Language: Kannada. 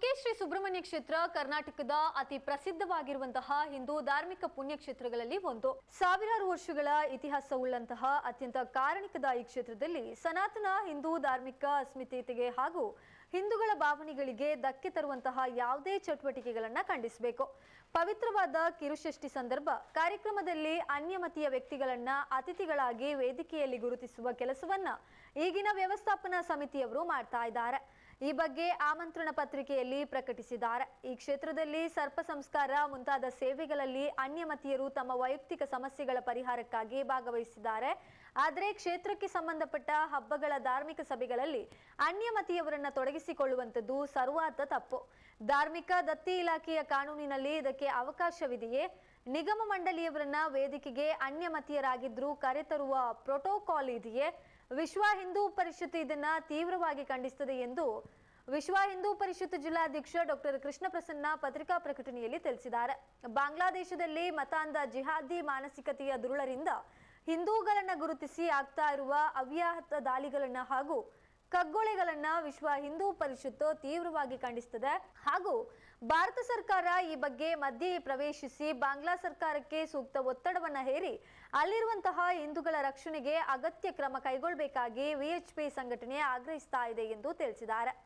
ಕುಕ್ಕೆ ಶ್ರೀ ಸುಬ್ರಹ್ಮಣ್ಯ ಕ್ಷೇತ್ರ ಕರ್ನಾಟಕದ ಅತಿ ಪ್ರಸಿದ್ಧವಾಗಿರುವಂತಹ ಹಿಂದೂ ಧಾರ್ಮಿಕ ಪುಣ್ಯಕ್ಷೇತ್ರಗಳಲ್ಲಿ ಒಂದು. ಸಾವಿರಾರು ವರ್ಷಗಳ ಇತಿಹಾಸವುಳ್ಳಂತಹ ಅತ್ಯಂತ ಕಾರಣಿಕದ ಈ ಕ್ಷೇತ್ರದಲ್ಲಿ ಸನಾತನ ಹಿಂದೂ ಧಾರ್ಮಿಕ ಅಸ್ಮಿತೆಗೆ ಹಾಗೂ ಹಿಂದೂಗಳ ಭಾವನೆಗಳಿಗೆ ಧಕ್ಕೆ ತರುವಂತಹ ಯಾವುದೇ ಚಟುವಟಿಕೆಗಳನ್ನು ಖಂಡಿಸಬೇಕು. ಪವಿತ್ರವಾದ ಕಿರುಷಷ್ಠಿ ಸಂದರ್ಭ ಕಾರ್ಯಕ್ರಮದಲ್ಲಿ ಅನ್ಯಮತೀಯ ವ್ಯಕ್ತಿಗಳನ್ನ ಅತಿಥಿಗಳಾಗಿ ವೇದಿಕೆಯಲ್ಲಿ ಗುರುತಿಸುವ ಕೆಲಸವನ್ನ ಈಗಿನ ವ್ಯವಸ್ಥಾಪನಾ ಸಮಿತಿಯವರು ಮಾಡ್ತಾ ಇದ್ದಾರೆ. ಈ ಬಗ್ಗೆ ಆಮಂತ್ರಣ ಪತ್ರಿಕೆಯಲ್ಲಿ ಪ್ರಕಟಿಸಿದ್ದಾರೆ. ಈ ಕ್ಷೇತ್ರದಲ್ಲಿ ಸರ್ಪ ಸಂಸ್ಕಾರ ಮುಂತಾದ ಸೇವೆಗಳಲ್ಲಿ ಅನ್ಯಮತೀಯರು ತಮ್ಮ ವೈಯಕ್ತಿಕ ಸಮಸ್ಯೆಗಳ ಪರಿಹಾರಕ್ಕಾಗಿ ಭಾಗವಹಿಸಿದ್ದಾರೆ. ಆದರೆ ಕ್ಷೇತ್ರಕ್ಕೆ ಸಂಬಂಧಪಟ್ಟ ಹಬ್ಬಗಳ ಧಾರ್ಮಿಕ ಸಭೆಗಳಲ್ಲಿ ಅನ್ಯಮತೀಯವರನ್ನ ತೊಡಗಿಸಿಕೊಳ್ಳುವಂಥದ್ದು ಸರ್ವಾರ್ಥ ತಪ್ಪು. ಧಾರ್ಮಿಕ ದತ್ತಿ ಇಲಾಖೆಯ ಕಾನೂನಿನಲ್ಲಿ ಇದಕ್ಕೆ ಅವಕಾಶವಿದೆಯೇ? ನಿಗಮ ಮಂಡಳಿಯವರನ್ನ ವೇದಿಕೆಗೆ ಅನ್ಯಮತೀಯರಾಗಿದ್ರೂ ಕರೆತರುವ ಪ್ರೋಟೋಕಾಲ್ ಇದೆಯೇ? ವಿಶ್ವ ಹಿಂದೂ ಪರಿಷತ್ ಇದನ್ನ ತೀವ್ರವಾಗಿ ಖಂಡಿಸುತ್ತದೆ ಎಂದು ವಿಶ್ವ ಹಿಂದೂ ಪರಿಷತ್ ಜಿಲ್ಲಾಧ್ಯಕ್ಷ ಡಾಕ್ಟರ್ ಕೃಷ್ಣ ಪ್ರಸನ್ನ ಪತ್ರಿಕಾ ಪ್ರಕಟಣೆಯಲ್ಲಿ ತಿಳಿಸಿದ್ದಾರೆ. ಬಾಂಗ್ಲಾದೇಶದಲ್ಲಿ ಮತಾಂಧ ಜಿಹಾದಿ ಮಾನಸಿಕತೆಯ ದುರುಳರಿಂದ ಹಿಂದೂಗಳನ್ನ ಗುರುತಿಸಿ ಆಗ್ತಾ ಇರುವ ಅವ್ಯಾಹತ ದಾಳಿಗಳನ್ನ ಹಾಗೂ ಕಗ್ಗೊಲೆಗಳನ್ನ ವಿಶ್ವ ಹಿಂದೂ ಪರಿಷತ್ ತೀವ್ರವಾಗಿ ಖಂಡಿಸುತ್ತದೆ ಹಾಗೂ ಭಾರತ ಸರ್ಕಾರ ಈ ಬಗ್ಗೆ ಮಧ್ಯೆ ಪ್ರವೇಶಿಸಿ ಬಾಂಗ್ಲಾ ಸರ್ಕಾರಕ್ಕೆ ಸೂಕ್ತ ಒತ್ತಡವನ್ನ ಹೇರಿ ಅಲ್ಲಿರುವಂತಹ ಹಿಂದೂಗಳ ರಕ್ಷಣೆಗೆ ಅಗತ್ಯ ಕ್ರಮ ಕೈಗೊಳ್ಳಬೇಕಾಗಿ ವಿಎಚ್ಪಿ ಸಂಘಟನೆ ಆಗ್ರಹಿಸ್ತಾ ಇದೆ ಎಂದು ತಿಳಿಸಿದ್ದಾರೆ.